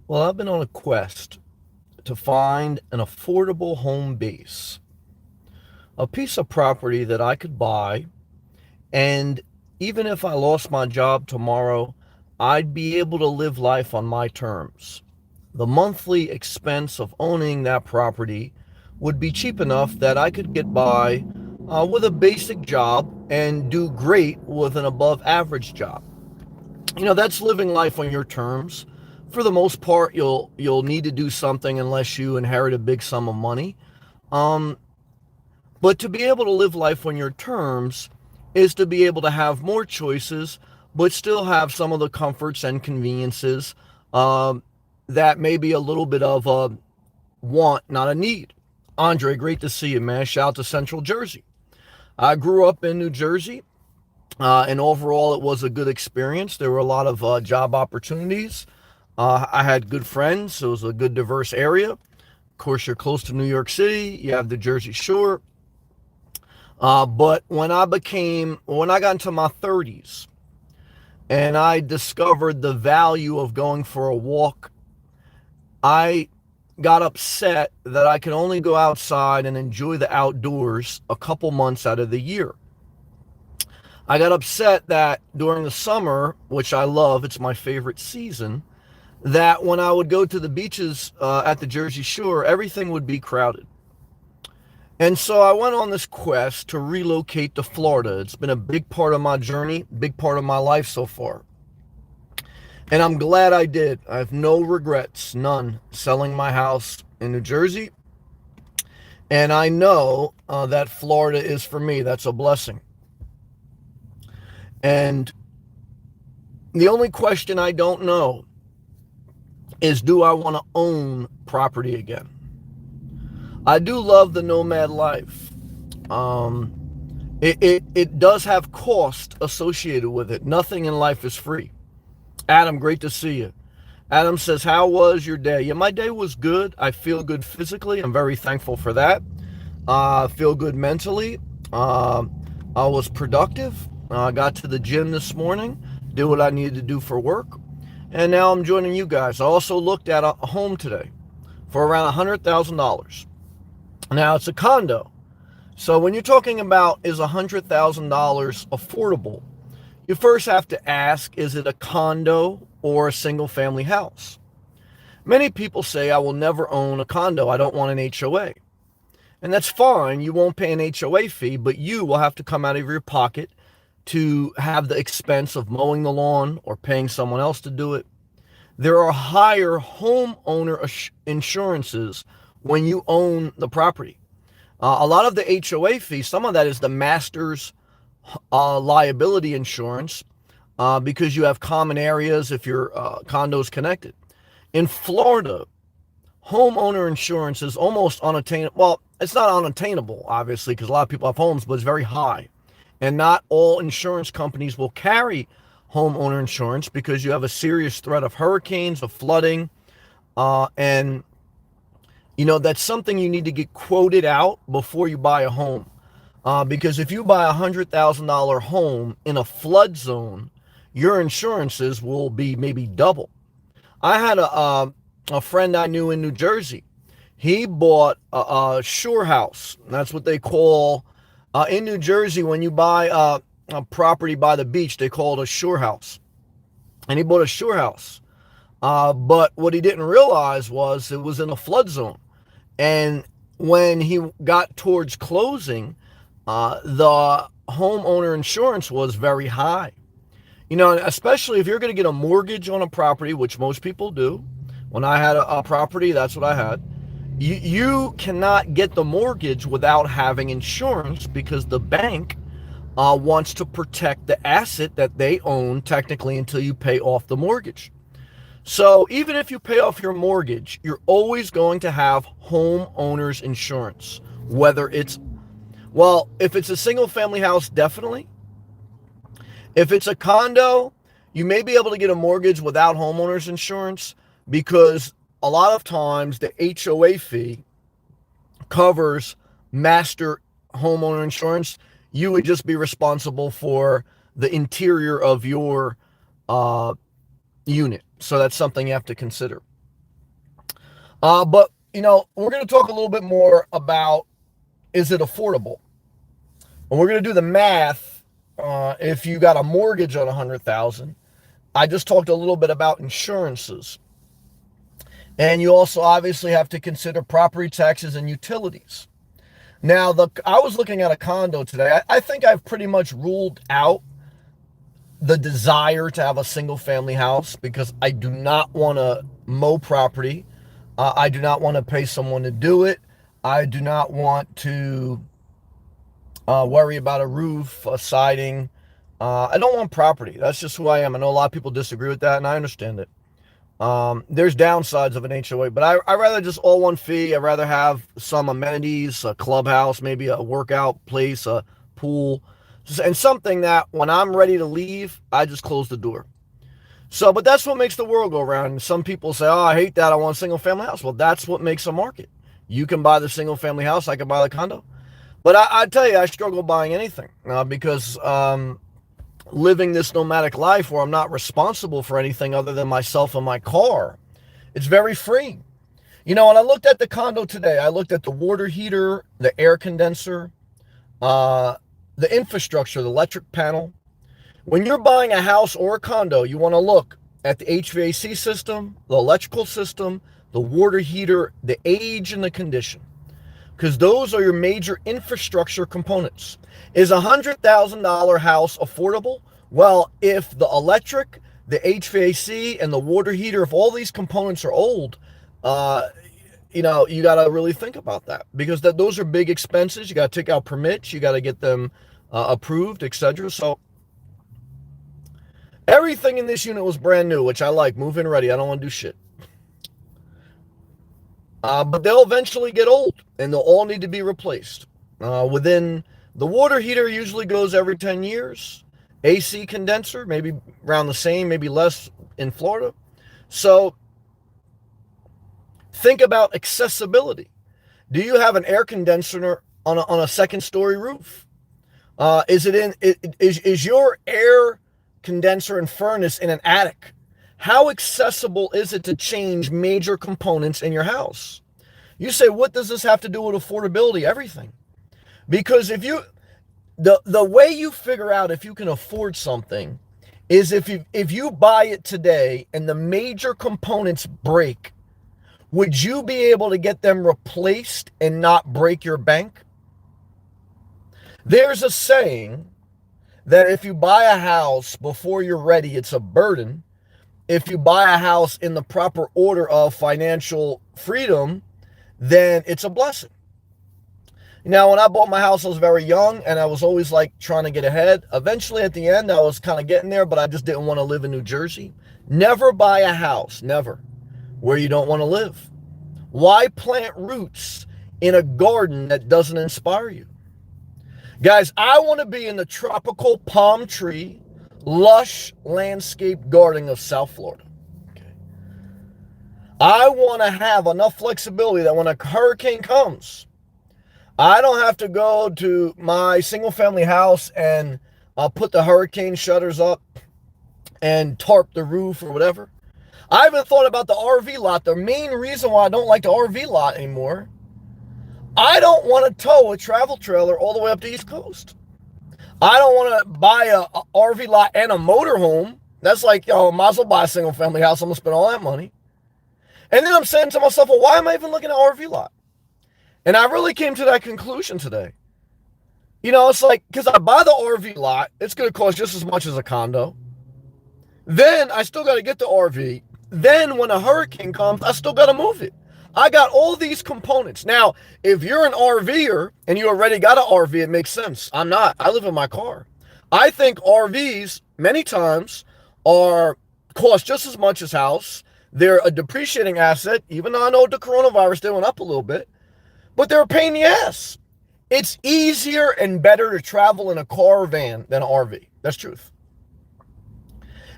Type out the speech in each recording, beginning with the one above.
Well, I've been on a quest to find an affordable home base, a piece of property that I could buy, and even if I lost my job tomorrow, I'd be able to live life on my terms. The monthly expense of owning that property would be cheap enough that I could get by with a basic job and do great with an above average job. That's living life on your terms. For the most part, you'll need to do something unless you inherit a big sum of money. Um, but to be able to live life on your terms is to be able to have more choices, but still have some of the comforts and conveniences um, that may be a little bit of a want, not a need. Andre, great to see you, man. Shout out to Central Jersey. I grew up in New Jersey. And overall, it was a good experience. There were a lot of job opportunities. I had good friends. So it was a good, diverse area. Of course, you're close to New York City. You have the Jersey Shore. But when I got into my 30s and I discovered the value of going for a walk, I got upset that I could only go outside and enjoy the outdoors a couple months out of the year. I got upset that during the summer, which I love, it's my favorite season, that when I would go to the beaches at the Jersey Shore, everything would be crowded. And so I went on this quest to relocate to Florida. It's been a big part of my journey, big part of my life so far. And I'm glad I did. I have no regrets, none, selling my house in New Jersey. And I know that Florida is for me. That's a blessing. And the only question I don't know is, do I want to own property again? I do love the nomad life. It does have cost associated with it. Nothing in life is free. Adam, great to see you. Adam says, how was your day? Yeah, my day was good. I feel good physically. I'm very thankful for that. I feel good mentally. I was productive. I got to the gym this morning, did what I needed to do for work, and now I'm joining you guys. I also looked at a home today for around $100,000. Now, it's a condo. So when you're talking about is $100,000 affordable, you first have to ask, is it a condo or a single family house? Many people say, I will never own a condo. I don't want an HOA. And that's fine. You won't pay an HOA fee, but you will have to come out of your pocket to have the expense of mowing the lawn or paying someone else to do it. There are higher homeowner insurances when you own the property. A lot of the HOA fee, some of that is the master's liability insurance because you have common areas if your condo is connected. In Florida, homeowner insurance is almost unattainable. Well, it's not unattainable, obviously, because a lot of people have homes, but it's very high. And not all insurance companies will carry homeowner insurance because you have a serious threat of hurricanes, of flooding, and that's something you need to get quoted out before you buy a home. Because if you buy $100,000 home in a flood zone, your insurances will be maybe double. I had a friend I knew in New Jersey. He bought a shore house. That's what they call in New Jersey when you buy a property by the beach. They call it a shore house, and he bought a shore house. But what he didn't realize was it was in a flood zone, and when he got towards closing, the homeowner insurance was very high. Especially if you're going to get a mortgage on a property, which most people do. When I had a property, that's what I had. You cannot get the mortgage without having insurance because the bank wants to protect the asset that they own technically until you pay off the mortgage. So even if you pay off your mortgage, you're always going to have homeowners insurance. If it's a single family house, definitely. If it's a condo, you may be able to get a mortgage without homeowners insurance because a lot of times the HOA fee covers master homeowner insurance. You would just be responsible for the interior of your unit. So that's something you have to consider. But, we're going to talk a little bit more about, is it affordable? And we're going to do the math. If you got a mortgage on 100,000, I just talked a little bit about insurances. And you also obviously have to consider property taxes and utilities. Now, I was looking at a condo today. I think I've pretty much ruled out the desire to have a single family house because I do not want to mow property. I do not want to pay someone to do it. I do not want to worry about a roof, a siding. I don't want property. That's just who I am. I know a lot of people disagree with that, and I understand it. There's downsides of an HOA, but I rather just all one fee. I'd rather have some amenities, a clubhouse, maybe a workout place, a pool, and something that when I'm ready to leave, I just close the door. So, but that's what makes the world go around. Some people say, oh, I hate that. I want a single family house. Well, that's what makes a market. You can buy the single family house. I can buy the condo. But I tell you, I struggle buying anything because living this nomadic life where I'm not responsible for anything other than myself and my car, it's very freeing. When I looked at the condo today, I looked at the water heater, the air condenser, the infrastructure, the electric panel. When you're buying a house or a condo, you want to look at the HVAC system, the electrical system, the water heater, the age and the condition, because those are your major infrastructure components. Is a $100,000 house affordable? Well, if the electric, the HVAC, and the water heater, if all these components are old, you got to really think about that because those are big expenses. You got to take out permits. You got to get them approved, etc. So everything in this unit was brand new, which I like. Move-in ready. I don't want to do shit. But they'll eventually get old, and they'll all need to be replaced. The water heater usually goes every 10 years. AC condenser, maybe around the same, maybe less in Florida. So think about accessibility. Do you have an air condenser on a second-story roof? Is your air condenser and furnace in an attic? How accessible is it to change major components in your house? You say, what does this have to do with affordability? Everything. Because the way you figure out if you can afford something is if you buy it today and the major components break, would you be able to get them replaced and not break your bank? There's a saying that if you buy a house before you're ready, it's a burden. If you buy a house in the proper order of financial freedom, then it's a blessing. Now, when I bought my house, I was very young, and I was always like trying to get ahead. Eventually, at the end, I was kind of getting there, but I just didn't want to live in New Jersey. Never buy a house, never, where you don't want to live. Why plant roots in a garden that doesn't inspire you? Guys, I want to be in the tropical palm tree, lush landscape garden of South Florida. Okay. I want to have enough flexibility that when a hurricane comes, I don't have to go to my single family house and put the hurricane shutters up and tarp the roof or whatever. I even thought about the RV lot. The main reason why I don't like the RV lot anymore, I don't want to tow a travel trailer all the way up the East Coast. I don't want to buy a RV lot and a motorhome. That's like, might as well buy a single family house. I'm going to spend all that money. And then I'm saying to myself, well, why am I even looking at RV lot? And I really came to that conclusion today. It's like, because I buy the RV lot, it's going to cost just as much as a condo. Then I still got to get the RV. Then when a hurricane comes, I still got to move it. I got all these components. Now, if you're an RVer and you already got an RV, it makes sense. I'm not. I live in my car. I think RVs many times cost just as much as house. They're a depreciating asset, even though I know the coronavirus, they went up a little bit. But they're a pain in the ass. It's easier and better to travel in a car or van than an RV. That's truth.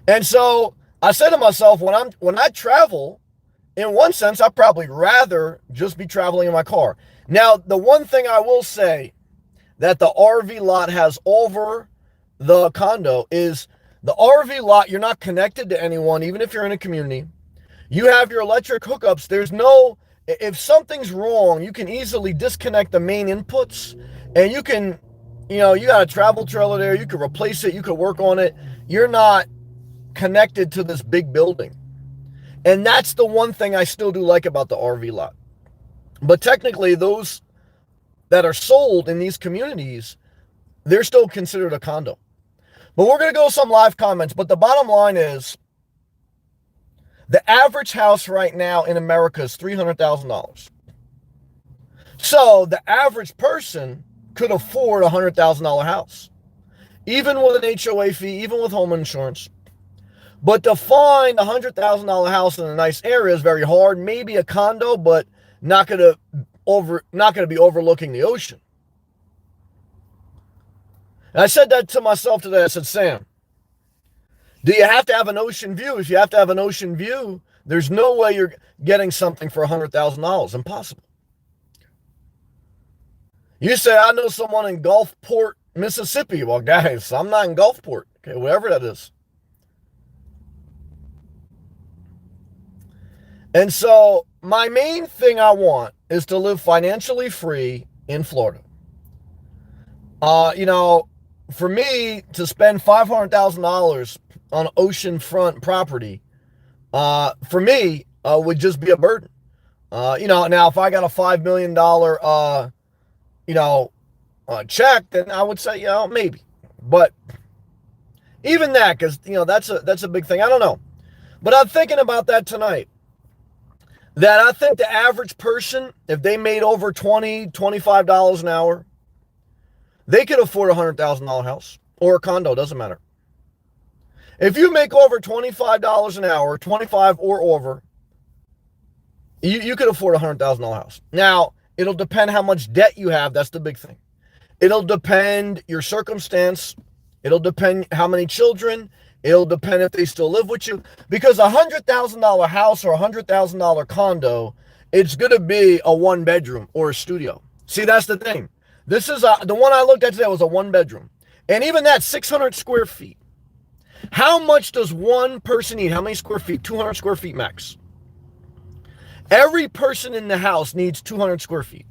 And so I said to myself, when I travel, in one sense, I'd probably rather just be traveling in my car. Now, the one thing I will say that the RV lot has over the condo is the RV lot, you're not connected to anyone, even if you're in a community. You have your electric hookups. There's no if something's wrong, you can easily disconnect the main inputs, and you can, you got a travel trailer there, you could replace it, you could work on it. You're not connected to this big building. And that's the one thing I still do like about the RV lot. But technically, those that are sold in these communities, they're still considered a condo. But we're going to go some live comments. But the bottom line is, the average house right now in America is $300,000. So the average person could afford a $100,000 house, even with an HOA fee, even with home insurance. But to find a $100,000 house in a nice area is very hard. Maybe a condo, but not going to be overlooking the ocean. And I said that to myself today. I said, Sam, do you have to have an ocean view? If you have to have an ocean view, there's no way you're getting something for $100,000. Impossible. You say, I know someone in Gulfport, Mississippi. Well, guys, I'm not in Gulfport. Okay, whatever that is. And so my main thing I want is to live financially free in Florida. For me to spend $500,000 on oceanfront property, for me, would just be a burden. Now if I got a $5 million, check, then I would say, maybe. But even that, because, that's a big thing. I don't know. But I'm thinking about that tonight. That I think the average person, if they made over $20, $25 an hour, they could afford a $100,000 house or a condo, doesn't matter. If you make over $25 an hour, 25 or over, you could afford a $100,000 house. Now, it'll depend how much debt you have. That's the big thing. It'll depend your circumstance. It'll depend how many children. It'll depend if they still live with you. Because a $100,000 house or a $100,000 condo, it's going to be a one bedroom or a studio. See, that's the thing. This is the one I looked at today was a one bedroom. And even that, 600 square feet. How much does one person need? How many square feet? 200 square feet max. Every person in the house needs 200 square feet.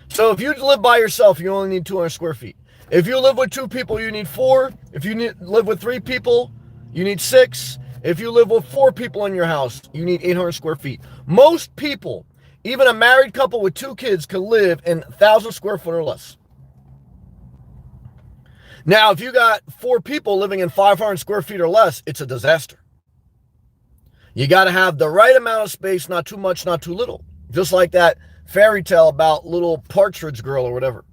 So if you live by yourself, you only need 200 square feet. If you live with 2 people, you need 4. If you live with 3 people, you need 6. If you live with 4 people in your house, you need 800 square feet. Most people, even a married couple with 2 kids, could live in 1,000 square foot or less. Now, if you got 4 people living in 500 square feet or less, it's a disaster. You got to have the right amount of space, not too much, not too little. Just like that fairy tale about little partridge girl or whatever.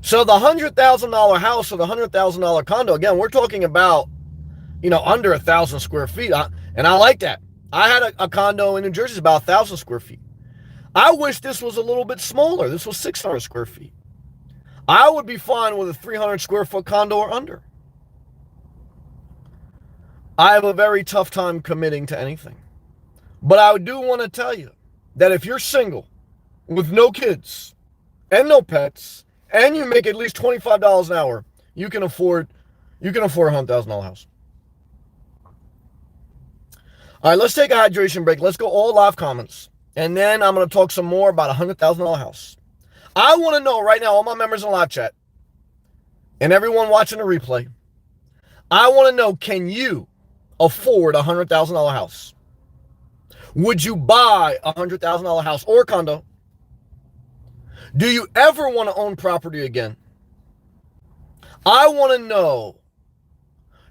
So the $100,000 house or the $100,000 condo, again, we're talking about, under 1,000 square feet. And I like that. I had a condo in New Jersey, about 1,000 square feet. I wish this was a little bit smaller. This was 600 square feet. I would be fine with a 300 square foot condo or under. I have a very tough time committing to anything. But I do want to tell you that if you're single with no kids and no pets, and you make at least $25 an hour, you can afford a $100,000 house. All right, let's take a hydration break. Let's go all live comments. And then I'm going to talk some more about a $100,000 house. I want to know right now, all my members in live chat, and everyone watching the replay, I want to know, can you afford a $100,000 house? Would you buy a $100,000 house or condo? Do you ever want to own property again? I want to know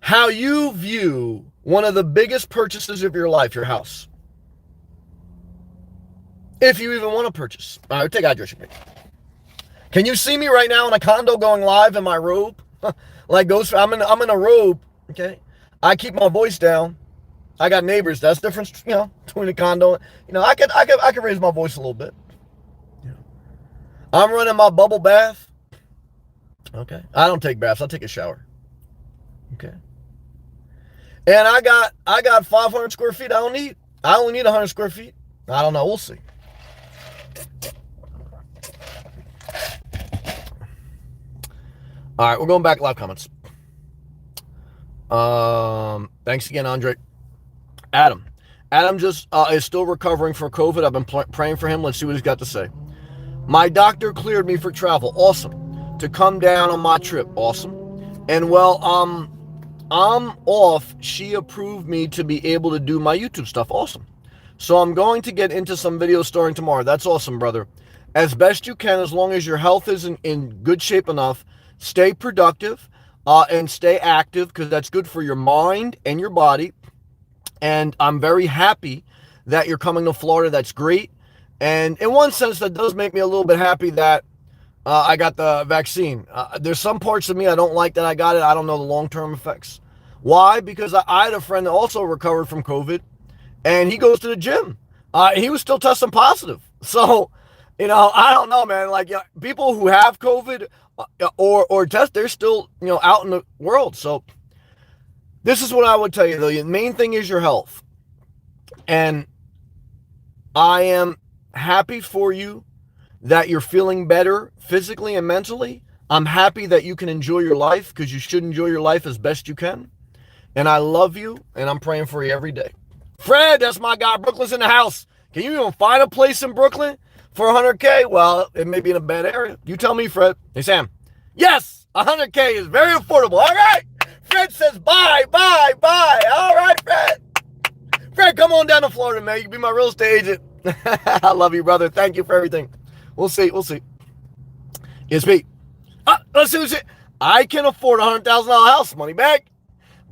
how you view one of the biggest purchases of your life, your house. If you even want to purchase. All right, take hydration break. Can you see me right now in a condo going live in my robe? I'm in a robe, okay? I keep my voice down. I got neighbors. That's the difference, between a condo. I could raise my voice a little bit. I'm running my bubble bath. Okay. I don't take baths. I take a shower. Okay. And I got 500 square feet. I only need 100 square feet. I don't know. We'll see. All right. We're going back to live comments. Thanks again, Andre. Adam. Adam just is still recovering from COVID. I've been praying for him. Let's see what he's got to say. My doctor cleared me for travel. Awesome. To come down on my trip. Awesome. And well, I'm off. She approved me to be able to do my YouTube stuff. Awesome. So I'm going to get into some videos starting tomorrow. That's awesome, brother. As best you can, as long as your health is in good shape enough, stay productive and stay active, because that's good for your mind and your body. And I'm very happy that you're coming to Florida. That's great. And in one sense, that does make me a little bit happy that I got the vaccine. There's some parts of me I don't like that I got it. I don't know the long-term effects. Why? Because I had a friend that also recovered from COVID, and he goes to the gym. He was still testing positive. So, I don't know, man. Like, people who have COVID or test, they're still, out in the world. So this is what I would tell you, though. The main thing is your health. And I am happy for you that you're feeling better physically and mentally. I'm happy that you can enjoy your life, because you should enjoy your life as best you can. And I love you, and I'm praying for you every day. Fred, that's my guy. Brooklyn's in the house. Can you even find a place in Brooklyn for $100K? Well, it may be in a bad area. You tell me, Fred. Hey, Sam. Yes, $100K is very affordable. All right. Fred says bye. All right, Fred. Fred, come on down to Florida, man. You can be my real estate agent. I love you, brother. Thank you for everything. We'll see. ESP. Let's see. I can afford a $100,000 house, money back.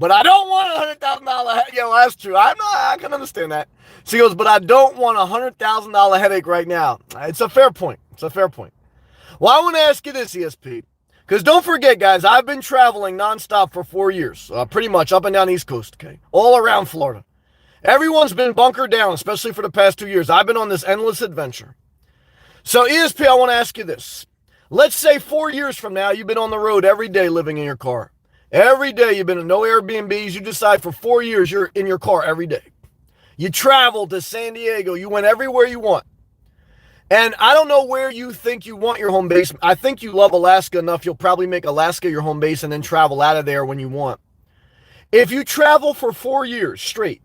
But I don't want a $100,000. Yeah, well, that's true. I can understand that. So he goes, but I don't want a $100,000 headache right now. It's a fair point. Well, I want to ask you this, ESP. Because don't forget, guys, I've been traveling nonstop for 4 years. Pretty much up and down the East Coast, okay? All around Florida. Everyone's been bunkered down, especially for the past 2 years. I've been on this endless adventure. So, ESP, I want to ask you this. Let's say 4 years from now, you've been on the road every day living in your car. Every day you've been in no Airbnbs. You decide for 4 years you're in your car every day. You traveled to San Diego. You went everywhere you want. And I don't know where you think you want your home base. I think you love Alaska enough. You'll probably make Alaska your home base and then travel out of there when you want. If you travel for 4 years straight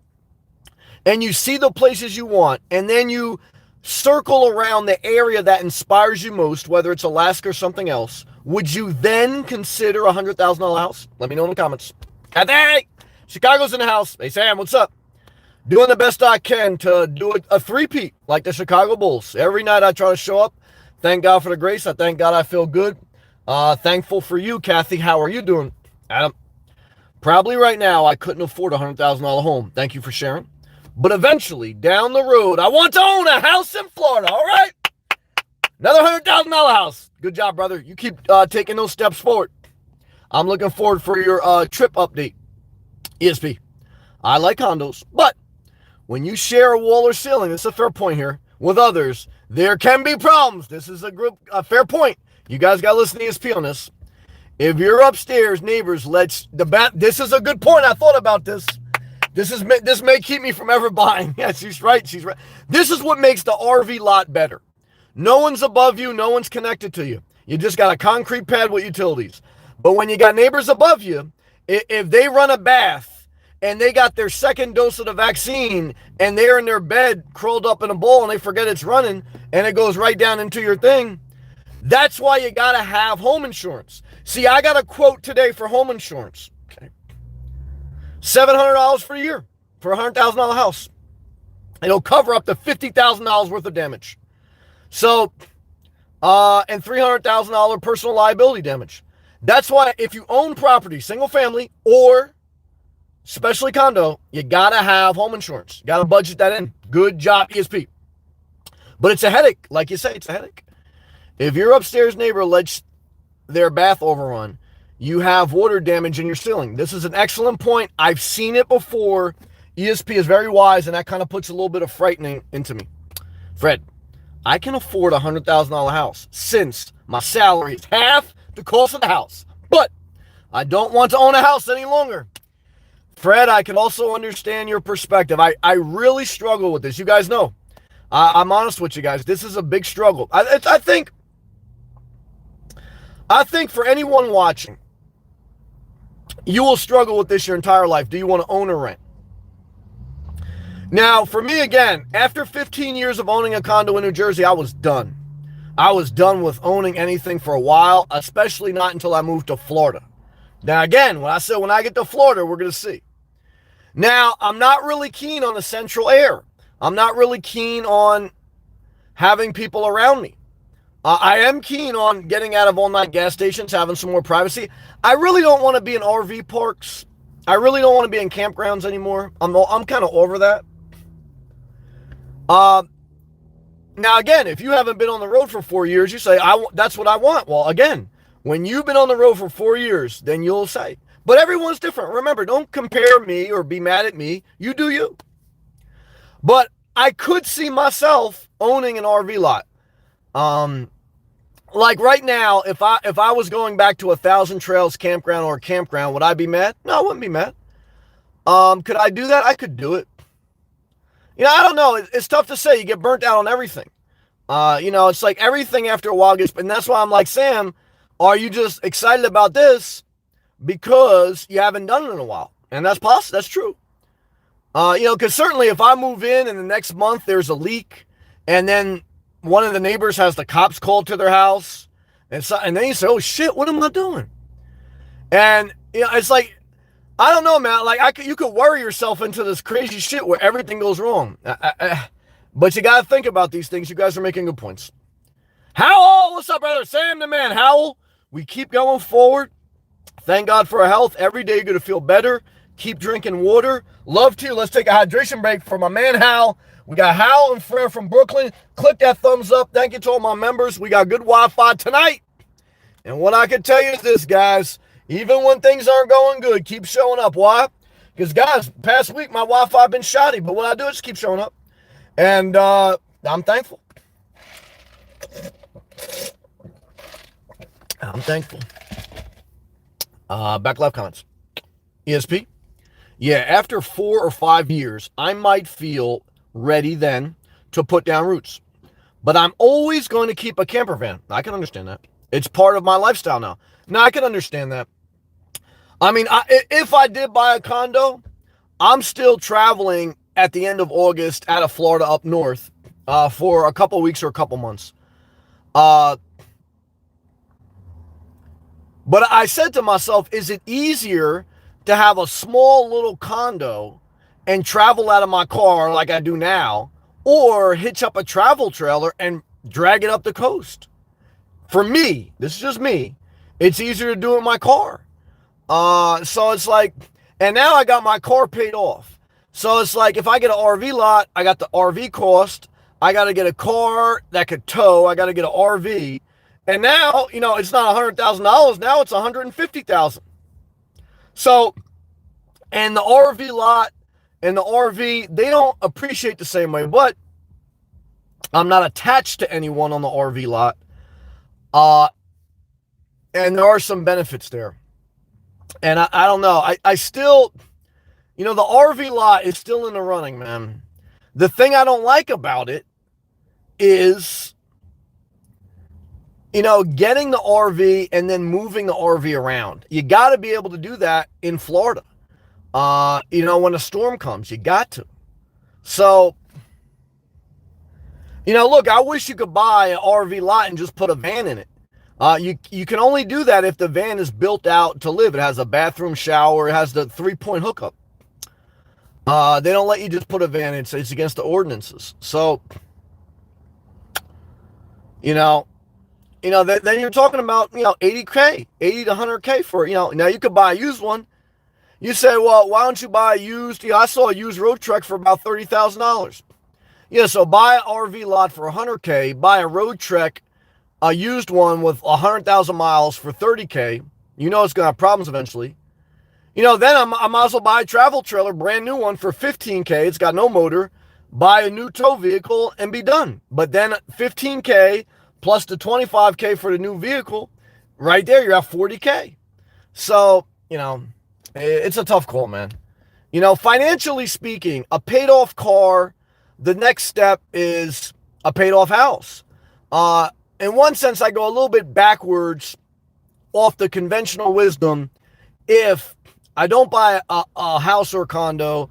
and you see the places you want, and then you circle around the area that inspires you most, whether it's Alaska or something else, would you then consider a $100,000 house? Let me know in the comments. Hey, Chicago's in the house. Hey, Sam, what's up? Doing the best I can to do a three-peat like the Chicago Bulls. Every night I try to show up. Thank God for the grace. I thank God I feel good. Thankful for you, Kathy. How are you doing? Adam, probably right now I couldn't afford a $100,000 home. Thank you for sharing. But eventually, down the road, I want to own a house in Florida, all right? Another $100,000 house. Good job, brother. You keep taking those steps forward. I'm looking forward for your trip update. ESP. I like condos, but when you share a wall or ceiling, this is a fair point here, with others, there can be problems. This is a fair point. You guys got to listen to ESP on this. If you're upstairs, neighbors, this is a good point. I thought about this. This may keep me from ever buying. Yeah, she's right. This is what makes the RV lot better. No one's above you. No one's connected to you. You just got a concrete pad with utilities. But when you got neighbors above you, if they run a bath and they got their second dose of the vaccine and they're in their bed curled up in a ball and they forget it's running and it goes right down into your thing, that's why you got to have home insurance. See, I got a quote today for home insurance. Okay, $700 for a year for a $100,000 house. It'll cover up to $50,000 worth of damage. So, and $300,000 personal liability damage. That's why if you own property, single family or especially condo, you gotta have home insurance. You gotta budget that in. Good job, ESP. But it's a headache. Like you say, it's a headache. If your upstairs neighbor lets their bath overrun, you have water damage in your ceiling. This is an excellent point. I've seen it before. ESP is very wise, and that kind of puts a little bit of frightening into me. Fred, I can afford a $100,000 house since my salary is half the cost of the house. But I don't want to own a house any longer. Fred, I can also understand your perspective. I really struggle with this. You guys know. I'm honest with you guys. This is a big struggle. I think for anyone watching, you will struggle with this your entire life. Do you want to own or rent? Now, for me, again, after 15 years of owning a condo in New Jersey, I was done. I was done with owning anything for a while, especially not until I moved to Florida. Now, again, when I get to Florida, we're going to see. Now, I'm not really keen on the central air. I'm not really keen on having people around me. I am keen on getting out of all-night gas stations, having some more privacy. I really don't want to be in RV parks. I really don't want to be in campgrounds anymore. I'm kind of over that. Now, again, if you haven't been on the road for 4 years, you say, that's what I want. Well, again, when you've been on the road for 4 years, then you'll say. But everyone's different. Remember, don't compare me or be mad at me. You do you. But I could see myself owning an RV lot. Like right now, if I was going back to 1,000 Trails campground or campground, would I be mad? No, I wouldn't be mad. Could I do that? I could do it. I don't know. It's tough to say. You get burnt out on everything. It's like everything after a while gets, and that's why I'm like, Sam, are you just excited about this because you haven't done it in a while? And that's possible. That's true. Because certainly if I move in and the next month there's a leak and then one of the neighbors has the cops called to their house and then you say, oh shit, what am I doing? And, it's like, I don't know, man. Like you could worry yourself into this crazy shit where everything goes wrong. But you got to think about these things. You guys are making good points. Howell, what's up, brother? Sam the man. Howell, we keep going forward. Thank God for our health. Every day you're going to feel better. Keep drinking water. Love to you. Let's take a hydration break for my man, Hal. We got Hal and Frere from Brooklyn. Click that thumbs up. Thank you to all my members. We got good Wi-Fi tonight. And what I can tell you is this, guys. Even when things aren't going good, keep showing up. Why? Because, guys, past week my Wi-Fi been shoddy. But what I do is keep showing up. And I'm thankful. I'm thankful. Back left comments. ESP? Yeah, after 4 or 5 years, I might feel ready then to put down roots. But I'm always going to keep a camper van. I can understand that. It's part of my lifestyle now. Now, I can understand that. I mean, if I did buy a condo, I'm still traveling at the end of August out of Florida up north for a couple weeks or a couple months. But I said to myself, is it easier to have a small little condo and travel out of my car like I do now, or hitch up a travel trailer and drag it up the coast? For me, this is just me, it's easier to do it in my car. So it's like, and now I got my car paid off. So it's like, if I get an RV lot, I got the RV cost. I got to get a car that could tow. I got to get an RV. And now, it's not $100,000. Now it's $150,000. So, and the RV lot and the RV, they don't appreciate the same way, but I'm not attached to anyone on the RV lot. And there are some benefits there. And I don't know. I still, the RV lot is still in the running, man. The thing I don't like about it is, getting the RV and then moving the RV around. You got to be able to do that in Florida. When a storm comes, you got to. So, look, I wish you could buy an RV lot and just put a van in it. You can only do that if the van is built out to live. It has a bathroom, shower, it has the 3-point hookup. They don't let you just put a van in. It's against the ordinances. So, then you're talking about, $80K, $80 to $100K for, now you could buy a used one. You say, well, why don't you buy a used, I saw a used road trek for about $30,000. Yeah, so buy an RV lot for $100K, buy a road trek, a used one with 100,000 miles for $30K. It's going to have problems eventually. Then I might as well buy a travel trailer, brand new one for $15K. It's got no motor. Buy a new tow vehicle and be done. But then $15K plus the $25K for the new vehicle, right there, you're at $40K. So, it's a tough call, man. Financially speaking, a paid off car, the next step is a paid off house. In one sense, I go a little bit backwards off the conventional wisdom. If I don't buy a house or a condo,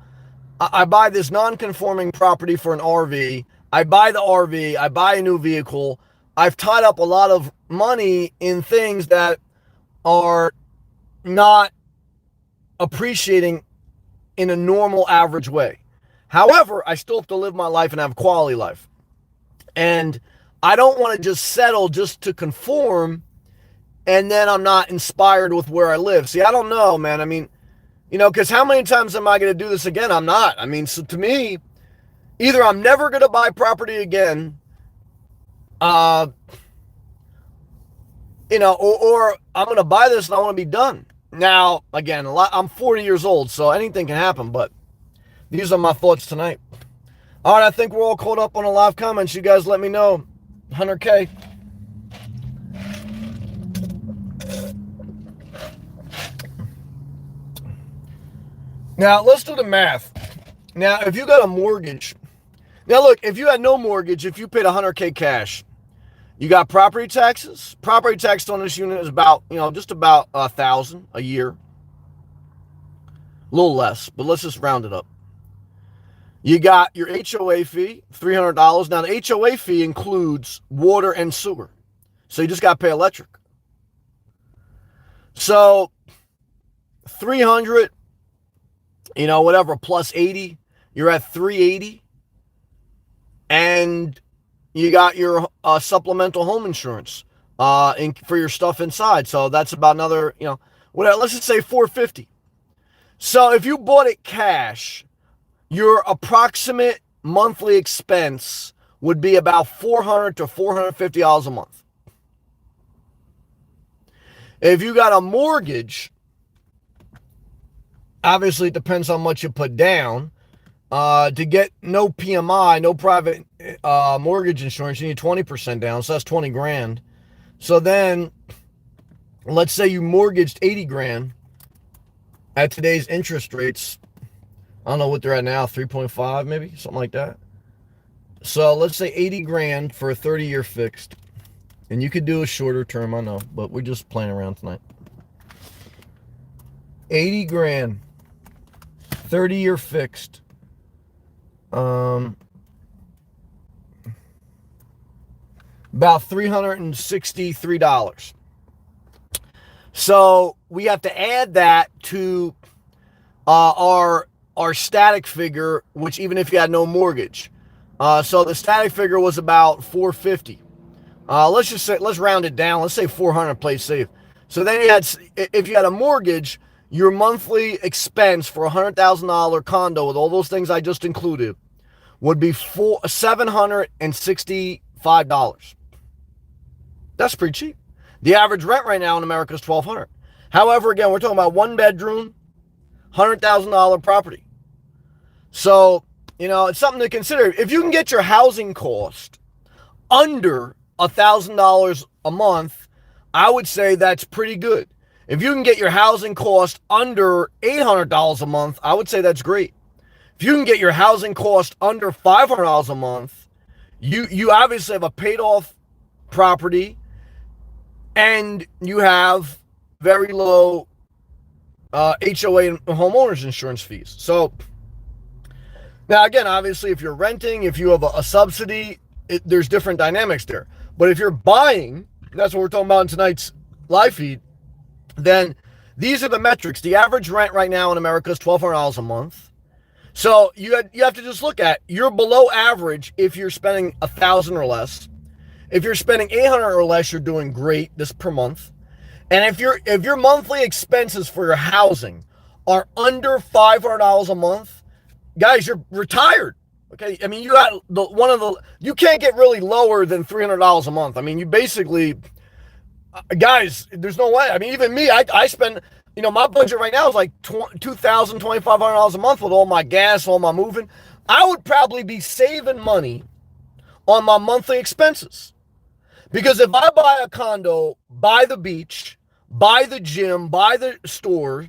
I buy this non-conforming property for an RV. I buy the RV. I buy a new vehicle. I've tied up a lot of money in things that are not appreciating in a normal, average way. However, I still have to live my life and have a quality life. And I don't want to just settle just to conform, and then I'm not inspired with where I live. See, I don't know, man. I mean, because how many times am I going to do this again? I'm not. I mean, so to me, either I'm never going to buy property again, or I'm going to buy this and I want to be done. Now, again, I'm 40 years old, so anything can happen, but these are my thoughts tonight. All right, I think we're all caught up on the live comments. You guys let me know. 100K. Now, let's do the math. Now, if you got a mortgage, now look, if you had no mortgage, if you paid 100K cash, you got property taxes. Property tax on this unit is about, just about $1,000 a year. A little less, but let's just round it up. You got your HOA fee, $300. Now, the HOA fee includes water and sewer. So you just got to pay electric. So, 300, whatever, plus 80, you're at 380. And you got your supplemental home insurance for your stuff inside. So that's about another, whatever, let's just say 450. So if you bought it cash, your approximate monthly expense would be about $400 to $450 a month. If you got a mortgage, obviously it depends on how much you put down. To get no PMI, no private mortgage insurance, you need 20% down, so that's 20 grand. So then, let's say you mortgaged 80 grand at today's interest rates. I don't know what they're at now, 3.5 maybe, something like that. So let's say 80 grand for a 30-year fixed. And you could do a shorter term, I know, but we're just playing around tonight. 80 grand, 30-year fixed. About $363. So we have to add that to our static figure, which even if you had no mortgage. So the static figure was about $450. Let's round it down. Let's say 400, play safe. So then if you had a mortgage, your monthly expense for a $100,000 condo with all those things I just included would be $765. That's pretty cheap. The average rent right now in America is $1,200. However, again, we're talking about one bedroom, $100,000 property. So, it's something to consider. If you can get your housing cost under $1,000 a month, I would say that's pretty good. If you can get your housing cost under $800 a month, I would say that's great. If you can get your housing cost under $500 a month, you obviously have a paid off property and you have very low HOA and homeowners insurance fees. So now again, obviously if you're renting, if you have a subsidy, there's different dynamics there. But if you're buying, that's what we're talking about in tonight's live feed, then these are the metrics. The average rent right now in America is $1,200 a month. So you have to just look at, you're below average if you're spending $1,000 or less. If you're spending $800 or less, you're doing great this per month. And if your monthly expenses for your housing are under $500 a month, guys, you're retired. Okay, I mean, you got you can't get really lower than $300 a month. I mean, you basically, guys, there's no way. I mean, even me, I spend, my budget right now is like $2,000, $2,500 a month with all my gas, all my moving. I would probably be saving money on my monthly expenses. Because if I buy a condo by the beach, by the gym, by the store,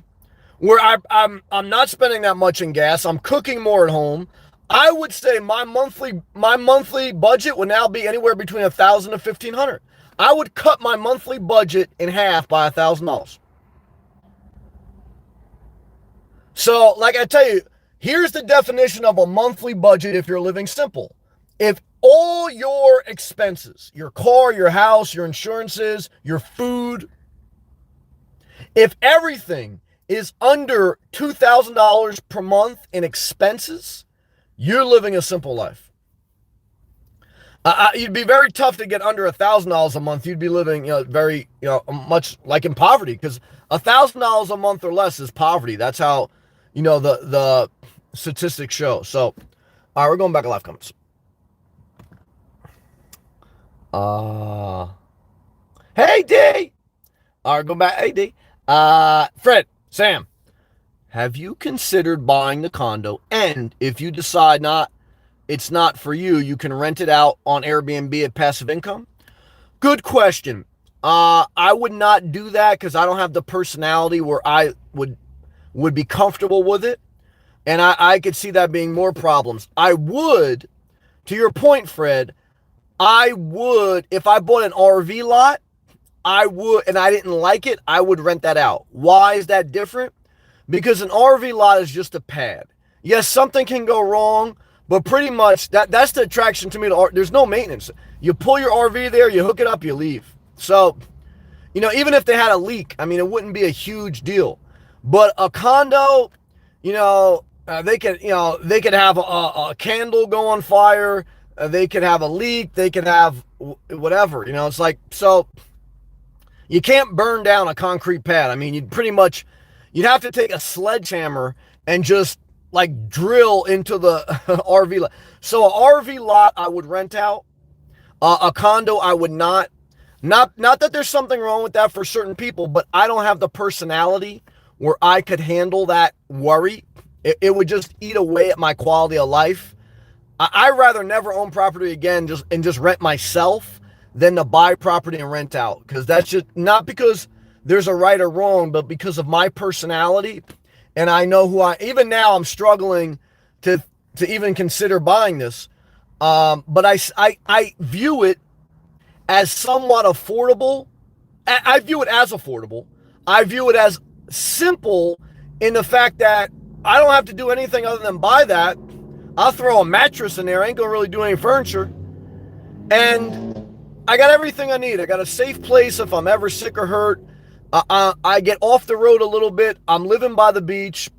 where I'm not spending that much in gas, I'm cooking more at home, I would say my monthly budget would now be anywhere between $1,000 to $1,500. I would cut my monthly budget in half by $1,000. So, like I tell you, Here's the definition of a monthly budget if you're living simple. If all your expenses, your car, your house, your insurances, your food, if everything is under $2,000 per month in expenses, you're living a simple life. You'd be very tough to get under $1,000 a month. You'd be living, very, much like in poverty, because $1,000 a month or less is poverty. That's how, the statistics show. So, all right, we're going back to live comments. Hey D. All right, go back. Hey D. Fred, Sam, have you considered buying the condo? And if you decide it's not for you, you can rent it out on Airbnb at passive income? Good question. I would not do that because I don't have the personality where I would be comfortable with it. And I could see that being more problems. I would, to your point, Fred, if I bought an RV lot, and I didn't like it, I would rent that out. Why is that different? Because an RV lot is just a pad. Yes, something can go wrong, but pretty much that's the attraction to me. There's no maintenance. You pull your RV there, you hook it up, you leave. So, even if they had a leak, it wouldn't be a huge deal. But a condo, they could have a candle go on fire. They could have a leak. They could have whatever. It's like, so you can't burn down a concrete pad. You'd have to take a sledgehammer and just like drill into the RV lot. So an RV lot I would rent out. A condo I would not. Not that there's something wrong with that for certain people, but I don't have the personality where I could handle that worry. It would just eat away at my quality of life. I'd rather never own property again and just rent myself than to buy property and rent out. Because that's just not because there's a right or wrong, but because of my personality. And I know even now I'm struggling to even consider buying this. But I view it as somewhat affordable. I view it as affordable. I view it as simple in the fact that I don't have to do anything other than buy that. I'll throw a mattress in there. I ain't gonna really do any furniture. And I got everything I need. I got a safe place if I'm ever sick or hurt. I get off the road a little bit. I'm living by the beach.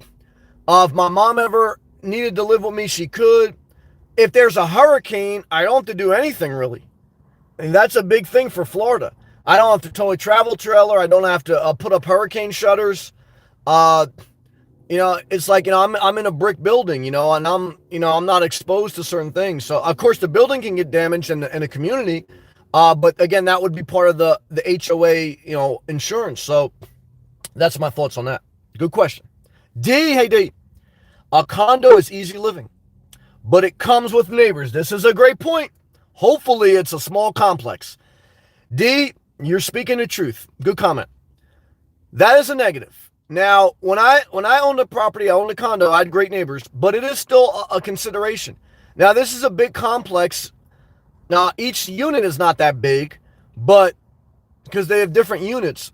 If my mom ever needed to live with me, she could. If there's a hurricane, I don't have to do anything really. And that's a big thing for Florida. I don't have to tow a travel trailer. I don't have to put up hurricane shutters. It's like, I'm in a brick building, and I'm not exposed to certain things. So of course the building can get damaged in a community. But again, that would be part of the HOA, insurance. So that's my thoughts on that. Good question. D, hey D, a condo is easy living, but it comes with neighbors. This is a great point. Hopefully it's a small complex. D, you're speaking the truth. Good comment. That is a negative. Now, when I owned a property, I owned a condo, I had great neighbors, but it is still a consideration. Now, this is a big complex. Now, each unit is not that big, but because they have different units.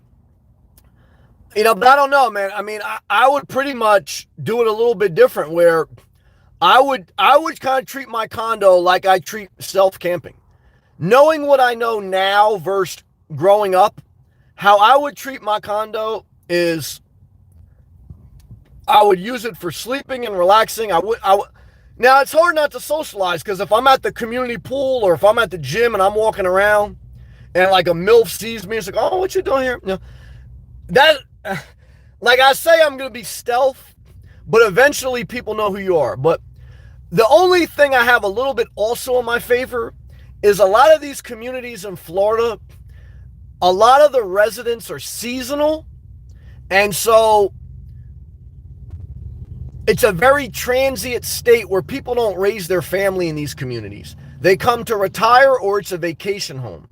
But I don't know, man. I would pretty much do it a little bit different where I would kind of treat my condo like I treat self-camping. Knowing what I know now versus growing up, how I would treat my condo is I would use it for sleeping and relaxing. Now, it's hard not to socialize because if I'm at the community pool or if I'm at the gym and I'm walking around and like a MILF sees me, it's like, oh, what you doing here? Like I say, I'm going to be stealth, but eventually people know who you are. But the only thing I have a little bit also in my favor is a lot of these communities in Florida, a lot of the residents are seasonal. And so it's a very transient state where people don't raise their family in these communities. They come to retire or it's a vacation home.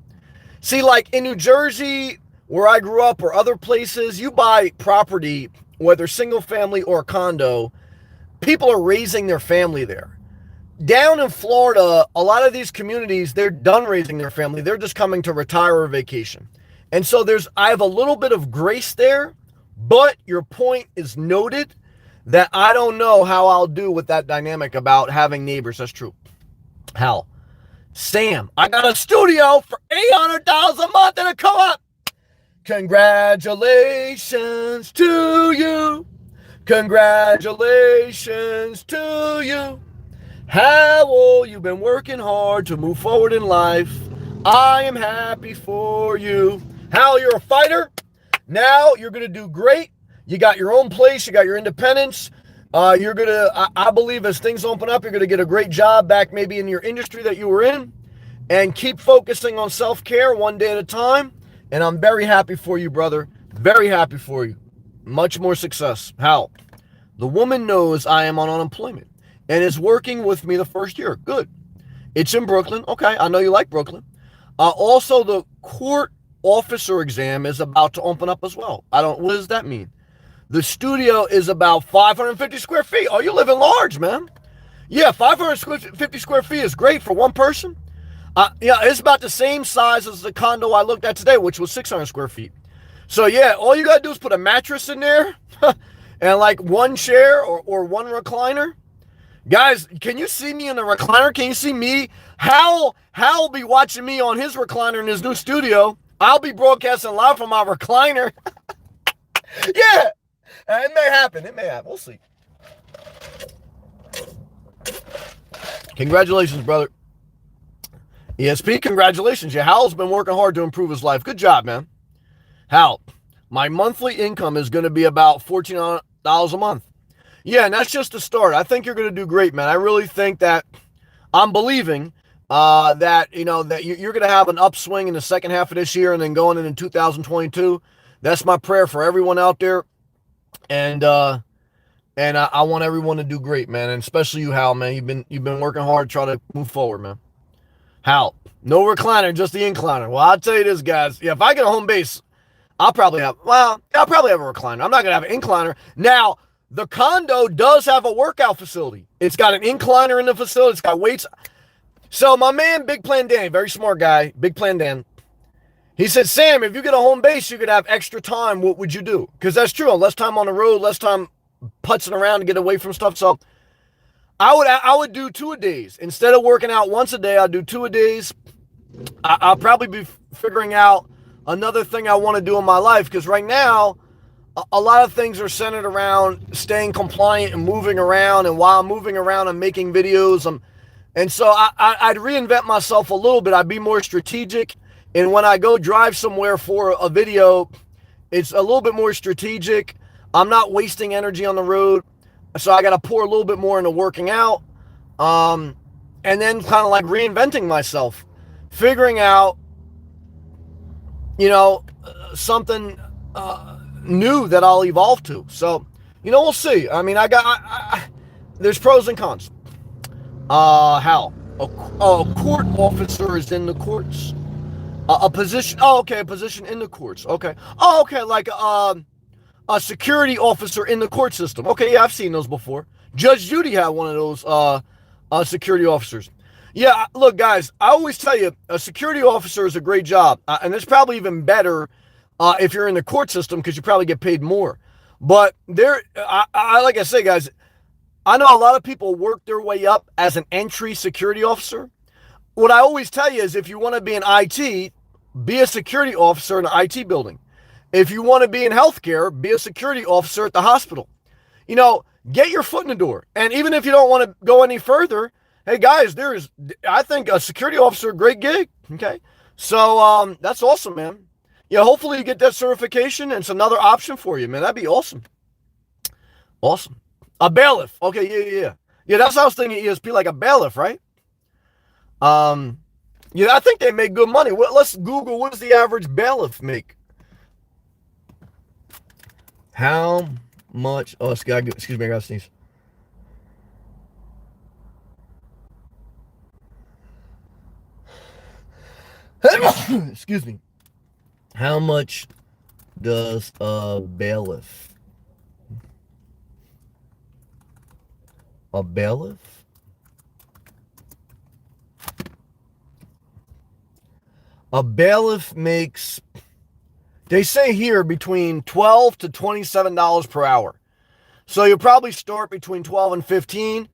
See, like in New Jersey, where I grew up, or other places, you buy property, whether single family or condo, people are raising their family there. Down in Florida, a lot of these communities, they're done raising their family. They're just coming to retire or vacation. And so I have a little bit of grace there, but your point is noted that I don't know how I'll do with that dynamic about having neighbors. That's true. Hal. Sam, I got a studio for $800 a month in a co-op. Congratulations to you. Congratulations to you. Howell, you've been working hard to move forward in life. I am happy for you. Hal, you're a fighter. Now you're going to do great. You got your own place. You got your independence. You're going to, I believe as things open up, you're going to get a great job back maybe in your industry that you were in. And keep focusing on self-care one day at a time. And I'm very happy for you, brother. Very happy for you. Much more success. Hal, the woman knows I am on unemployment and is working with me the first year. Good. It's in Brooklyn. Okay, I know you like Brooklyn. Also, the court officer exam is about to open up as well. What does that mean? The studio is about 550 square feet. Oh, you live in large, man. Yeah, 550 square feet is great for one person. Yeah, it's about the same size as the condo I looked at today, which was 600 square feet. So yeah, all you gotta do is put a mattress in there and like one chair or one recliner. Guys, can you see me in the recliner? Can you see me? Hal will be watching me on his recliner in his new studio. I'll be broadcasting live from my recliner. Yeah, it may happen. It may happen. We'll see. Congratulations, brother. ESP, congratulations. Yeah, Hal's been working hard to improve his life. Good job, man. Hal, my monthly income is going to be about $1,400 a month. Yeah, and that's just the start. I think you're going to do great, man. I really think that I'm believing that you're going to have an upswing in the second half of this year and then going into 2022. That's my prayer for everyone out there. And I want everyone to do great, man. And especially you, Hal, man. You've been working hard trying to move forward, man. Hal, no recliner, just the incliner. Well, I'll tell you this, guys. Yeah, if I get a home base, I'll probably have a recliner. I'm not going to have an incliner. Now, the condo does have a workout facility. It's got an incliner in the facility. It's got weights. So my man, Big Plan Dan, very smart guy, Big Plan Dan, he said, Sam, if you get a home base, you could have extra time. What would you do? Because that's true. Less time on the road, less time putzing around to get away from stuff. So I would do 2-a-days. Instead of working out once a day, I'd do 2-a-days. I'll probably be figuring out another thing I want to do in my life, because right now, a lot of things are centered around staying compliant and moving around. And while I'm moving around, I'm making videos. And so I'd reinvent myself a little bit. I'd be more strategic. And when I go drive somewhere for a video, it's a little bit more strategic. I'm not wasting energy on the road. So I got to pour a little bit more into working out. And then kind of like reinventing myself, figuring out, something new that I'll evolve to. So, we'll see. I mean, there's pros and cons. How? A court officer is in the courts. A position. Oh, okay. A position in the courts. Okay. Oh, okay. Like a security officer in the court system. Okay. Yeah, I've seen those before. Judge Judy had one of those security officers. Yeah. Look, guys, I always tell you, a security officer is a great job, and it's probably even better if you're in the court system, because you probably get paid more. But like I say, guys, I know a lot of people work their way up as an entry security officer. What I always tell you is, if you want to be in IT, be a security officer in an IT building. If you want to be in healthcare, be a security officer at the hospital. Get your foot in the door. And even if you don't want to go any further, hey guys, I think a security officer, a great gig. Okay. So that's awesome, man. Yeah, hopefully you get that certification and it's another option for you, man. That'd be awesome. Awesome. A bailiff. Okay, yeah. Yeah, that's what I was thinking, ESP, like a bailiff, right? Yeah, I think they make good money. Let's Google, what does the average bailiff make? How much? Oh, excuse me, I gotta sneeze. Excuse me. How much does a bailiff? A bailiff? A bailiff makes, they say here, between $12 to $27 per hour. So you'll probably start between 12 and 15.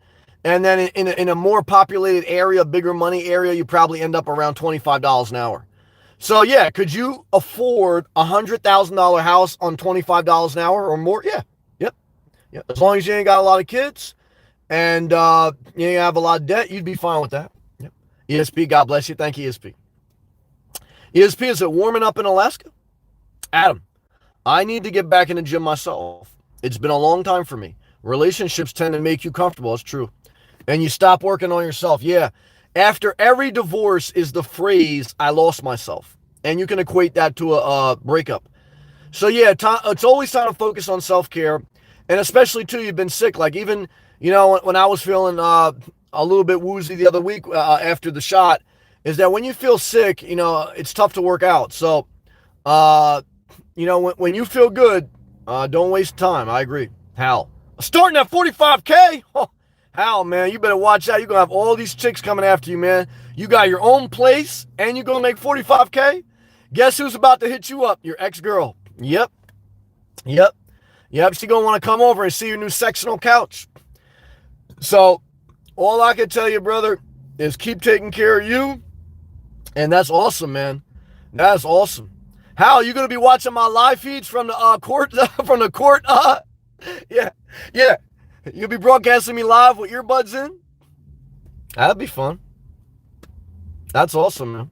And then in a more populated area, bigger money area, you probably end up around $25 an hour. So yeah, could you afford a $100,000 house on $25 an hour or more? Yeah. Yep. Yeah. As long as you ain't got a lot of kids and you ain't have a lot of debt, you'd be fine with that. Yep. ESP, God bless you. Thank you, ESP. ESP, is it warming up in Alaska? Adam, I need to get back in the gym myself. It's been a long time for me. Relationships tend to make you comfortable. It's true. And you stop working on yourself. Yeah. After every divorce is the phrase, I lost myself. And you can equate that to a breakup. So yeah, it's always time to focus on self-care. And especially too, you've been sick. Like even, when I was feeling a little bit woozy the other week after the shot, is that when you feel sick, it's tough to work out. So, when you feel good, don't waste time. I agree. Hal. Starting at 45K? Oh, Hal, man, you better watch out. You're going to have all these chicks coming after you, man. You got your own place, and you're going to make 45K? Guess who's about to hit you up? Your ex-girl. Yep. She's going to want to come over and see your new sectional couch. So, all I can tell you, brother, is keep taking care of you. And that's awesome, man. That's awesome. Hal, you going to be watching my live feeds from the court? Yeah. You'll be broadcasting me live with earbuds in? That'd be fun. That's awesome, man.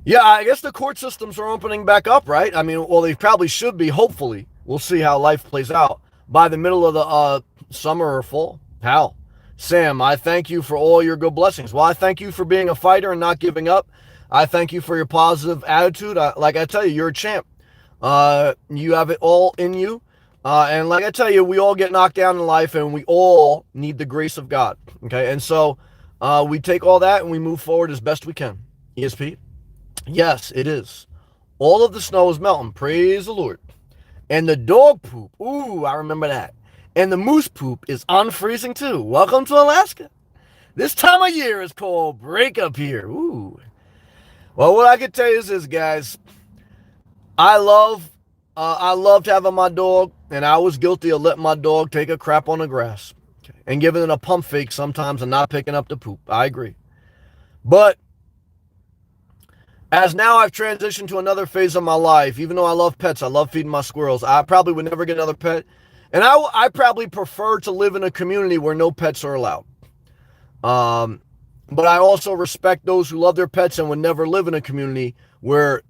Yeah, I guess the court systems are opening back up, right? I mean, well, they probably should be, hopefully. We'll see how life plays out by the middle of the summer or fall. Hal, Sam, I thank you for all your good blessings. Well, I thank you for being a fighter and not giving up. I thank you for your positive attitude. Like I tell you, you're a champ. You have it all in you. And like I tell you, we all get knocked down in life and we all need the grace of God. Okay. And so, we take all that and we move forward as best we can. ESP? Yes, it is. All of the snow is melting. Praise the Lord. And the dog poop. Ooh, I remember that. And the moose poop is unfreezing too. Welcome to Alaska. This time of year is called breakup here. Ooh. Well, what I can tell you is this, guys. I loved having my dog, and I was guilty of letting my dog take a crap on the grass and giving it a pump fake sometimes and not picking up the poop. I agree. But as now I've transitioned to another phase of my life, even though I love pets, I love feeding my squirrels, I probably would never get another pet. And I probably prefer to live in a community where no pets are allowed. But I also respect those who love their pets and would never live in a community where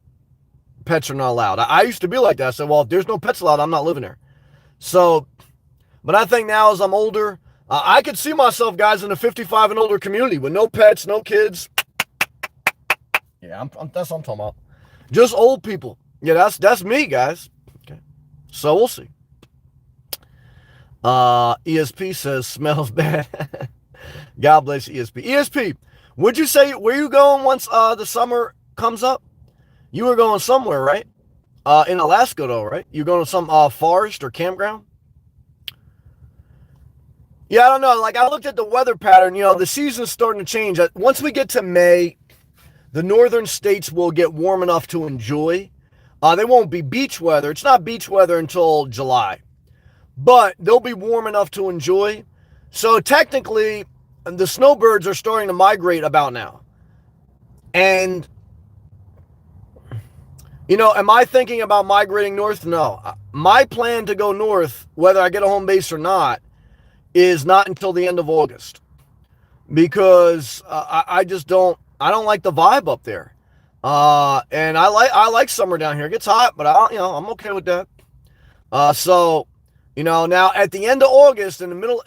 pets are not allowed. I used to be like that. I said, well, if there's no pets allowed, I'm not living there. So, but I think now as I'm older, I could see myself, guys, in a 55 and older community with no pets, no kids. Yeah, that's what I'm talking about. Just old people. Yeah, that's me, guys. Okay. So we'll see. ESP says, smells bad. God bless you, ESP. ESP, would you say, where you going once the summer comes up? You were going somewhere, right? In Alaska, though, right? You're going to some forest or campground? Yeah, I don't know. Like, I looked at the weather pattern. The season's starting to change. Once we get to May, the northern states will get warm enough to enjoy. They won't be beach weather. It's not beach weather until July. But they'll be warm enough to enjoy. So technically, the snowbirds are starting to migrate about now. And, am I thinking about migrating north? No. My plan to go north, whether I get a home base or not, is not until the end of August. Because I don't like the vibe up there. And I like summer down here. It gets hot, but I'm okay with that. So, now at the end of August, in the middle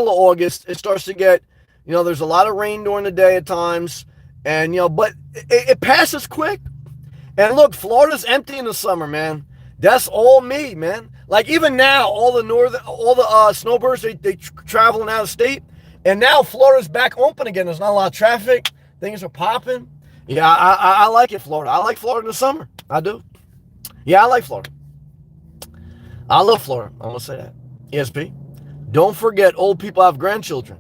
of August, it starts to get, there's a lot of rain during the day at times, and but it passes quick. And look, Florida's empty in the summer, man. That's all me, man. Like even now, all the snowbirds they traveling out of state, and now Florida's back open again. There's not a lot of traffic. Things are popping. Yeah, I like it, Florida. I like Florida in the summer. I do. Yeah, I like Florida. I love Florida. I'm going to say that. ESP. Don't forget, old people have grandchildren.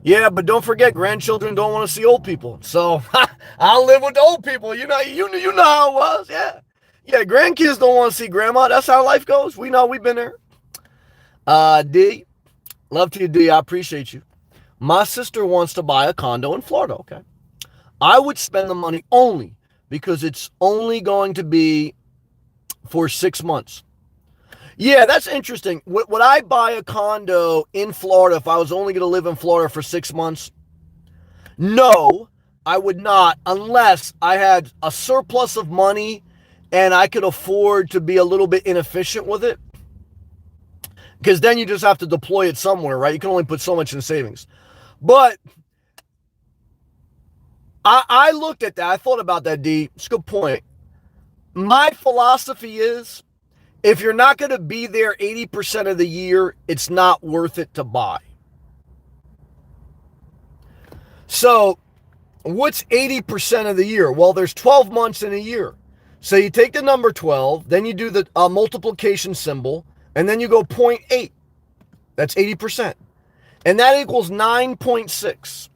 Yeah, but don't forget, grandchildren don't want to see old people. So I'll live with the old people. You know how it was. Yeah. Yeah, grandkids don't want to see grandma. That's how life goes. We know, we've been there. D, love to you, D. I appreciate you. My sister wants to buy a condo in Florida, okay? I would spend the money only because it's only going to be for 6 months. Yeah, that's interesting. Would I buy a condo in Florida if I was only going to live in Florida for 6 months? No, I would not, unless I had a surplus of money and I could afford to be a little bit inefficient with it. Because then you just have to deploy it somewhere, right? You can only put so much in savings. But I looked at that. I thought about that, D. It's a good point. My philosophy is, if you're not going to be there 80% of the year, it's not worth it to buy. So what's 80% of the year? Well, there's 12 months in a year. So you take the number 12, then you do the multiplication symbol, and then you go 0.8. That's 80%. And that equals 9.6.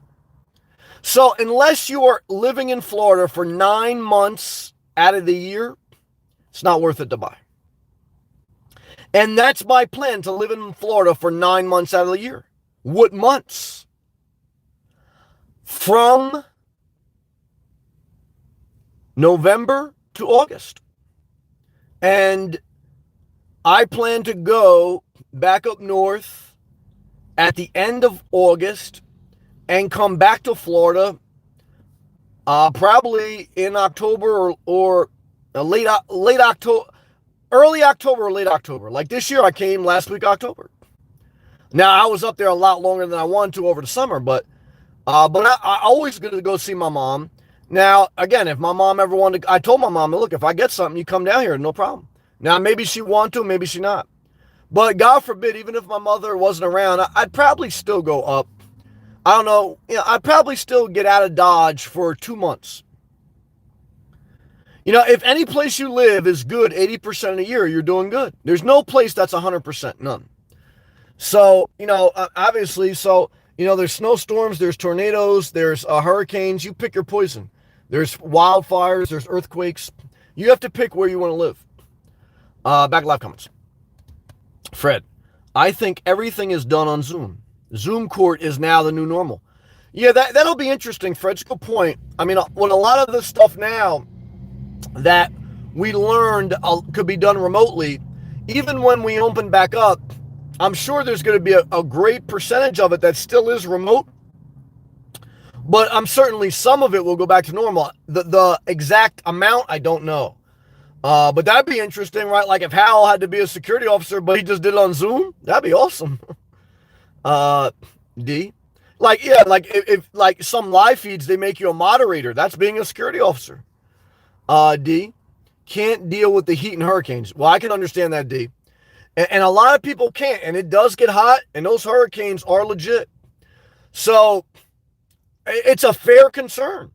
So unless you are living in Florida for 9 months out of the year, it's not worth it to buy. And that's my plan, to live in Florida for 9 months out of the year. What months? From November to August. And I plan to go back up north at the end of August and come back to Florida probably in October or late October, early October or late October. Like this year, I came last week, October. Now, I was up there a lot longer than I wanted to over the summer, but I always going to go see my mom. Now, again, if my mom ever wanted to, I told my mom, look, if I get something, you come down here, no problem. Now, maybe she want to, maybe she not. But God forbid, even if my mother wasn't around, I'd probably still go up. I don't know, I'd probably still get out of Dodge for 2 months. If any place you live is good 80% of the year, you're doing good. There's no place that's 100%, none. So, obviously, there's snowstorms, there's tornadoes, there's hurricanes. You pick your poison. There's wildfires, there's earthquakes. You have to pick where you want to live. Back live comments. Fred, I think everything is done on Zoom. Zoom court is now the new normal. Yeah, that'll be interesting, Fred. It's a good point. I mean, when a lot of this stuff now that we learned could be done remotely, even when we open back up, I'm sure there's going to be a great percentage of it that still is remote. But I'm certainly some of it will go back to normal. The exact amount, I don't know. But that'd be interesting, right? Like if Hal had to be a security officer, but he just did it on Zoom, that'd be awesome. D, if like some live feeds, they make you a moderator. That's being a security officer. D, can't deal with the heat and hurricanes. Well, I can understand that, D. And a lot of people can't, and it does get hot, and those hurricanes are legit. So it's a fair concern.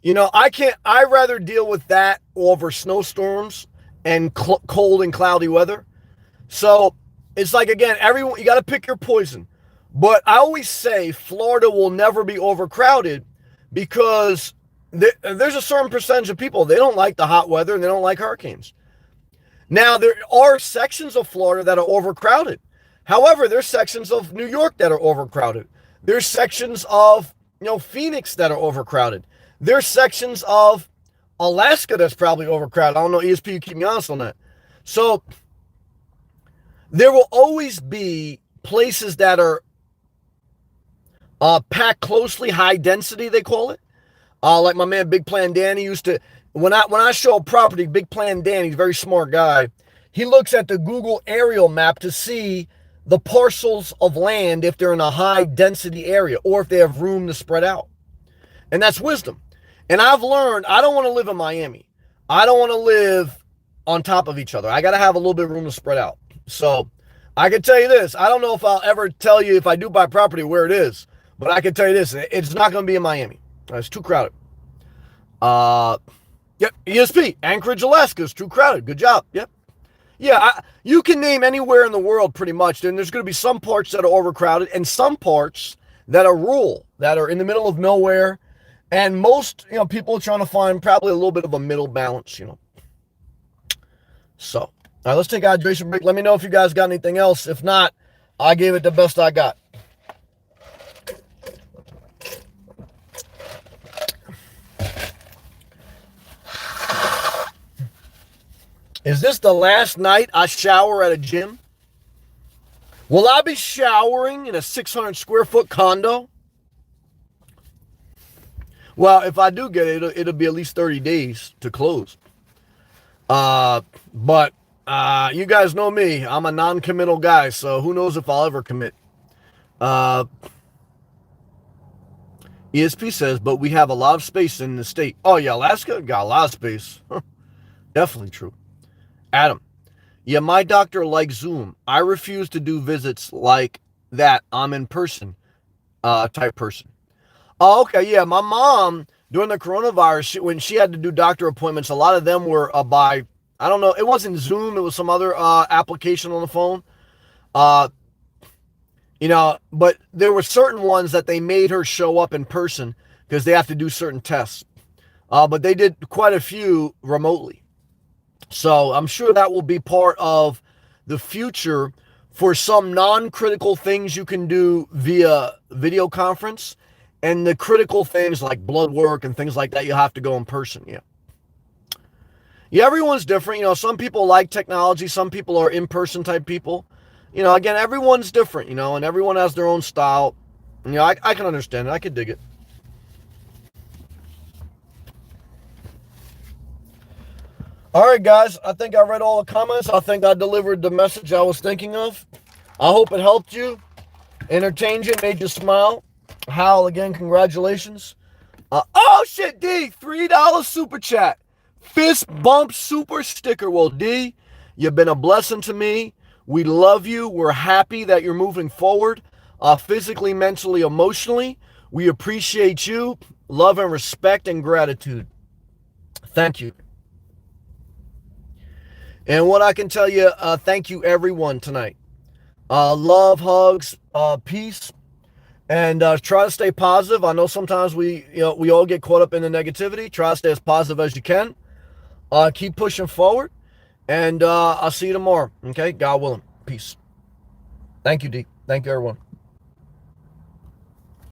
I'd rather deal with that over snowstorms and cold and cloudy weather. So it's like, again, everyone, you got to pick your poison. But I always say Florida will never be overcrowded because there's a certain percentage of people, they don't like the hot weather and they don't like hurricanes. Now, there are sections of Florida that are overcrowded. However, there's sections of New York that are overcrowded. There's sections of, Phoenix that are overcrowded. There's sections of Alaska that's probably overcrowded. I don't know, ESP, you keep me honest on that. So there will always be places that are packed closely, high density, they call it. Like my man Big Plan Danny used to, when I show a property, Big Plan Danny, he's a very smart guy. He looks at the Google aerial map to see the parcels of land if they're in a high density area or if they have room to spread out. And that's wisdom. And I've learned I don't want to live in Miami. I don't want to live on top of each other. I got to have a little bit of room to spread out. So I can tell you this. I don't know if I'll ever tell you if I do buy property where it is, but I can tell you this. It's not going to be in Miami. It's too crowded. Yep. ESP, Anchorage, Alaska is too crowded. Good job. Yep. Yeah, you can name anywhere in the world pretty much. Then there's going to be some parts that are overcrowded and some parts that are rural, that are in the middle of nowhere. And most, people are trying to find probably a little bit of a middle balance, So, all right, let's take a hydration break. Let me know if you guys got anything else. If not, I gave it the best I got. Is this the last night I shower at a gym? Will I be showering in a 600 square foot condo? Well, if I do get it, it'll be at least 30 days to close. But you guys know me. I'm a non-committal guy, so who knows if I'll ever commit. ESP says, but we have a lot of space in the state. Oh, yeah, Alaska got a lot of space. Definitely true. Adam, yeah, my doctor likes Zoom. I refuse to do visits like that. I'm in person type person. Oh, okay, yeah, my mom, during the coronavirus, when she had to do doctor appointments, a lot of them were by, I don't know, it wasn't Zoom, it was some other application on the phone. But there were certain ones that they made her show up in person because they have to do certain tests. But they did quite a few remotely. So I'm sure that will be part of the future for some non-critical things you can do via video conference, and the critical things like blood work and things like that, you have to go in person. Yeah. Yeah, everyone's different. Some people like technology. Some people are in-person type people. Again, everyone's different, and everyone has their own style. I can understand it. I can dig it. All right, guys. I think I read all the comments. I think I delivered the message I was thinking of. I hope it helped you, entertained you, made you smile. Hal, again, congratulations. Oh, shit, D, $3 super chat. Fist bump super sticker. Well, D, you've been a blessing to me. We love you. We're happy that you're moving forward, physically, mentally, emotionally. We appreciate you. Love and respect and gratitude. Thank you. And what I can tell you, thank you, everyone, tonight. Love, hugs, peace. And try to stay positive. I know sometimes we all get caught up in the negativity. Try to stay as positive as you can. Keep pushing forward. And I'll see you tomorrow. Okay? God willing. Peace. Thank you, D. Thank you, everyone.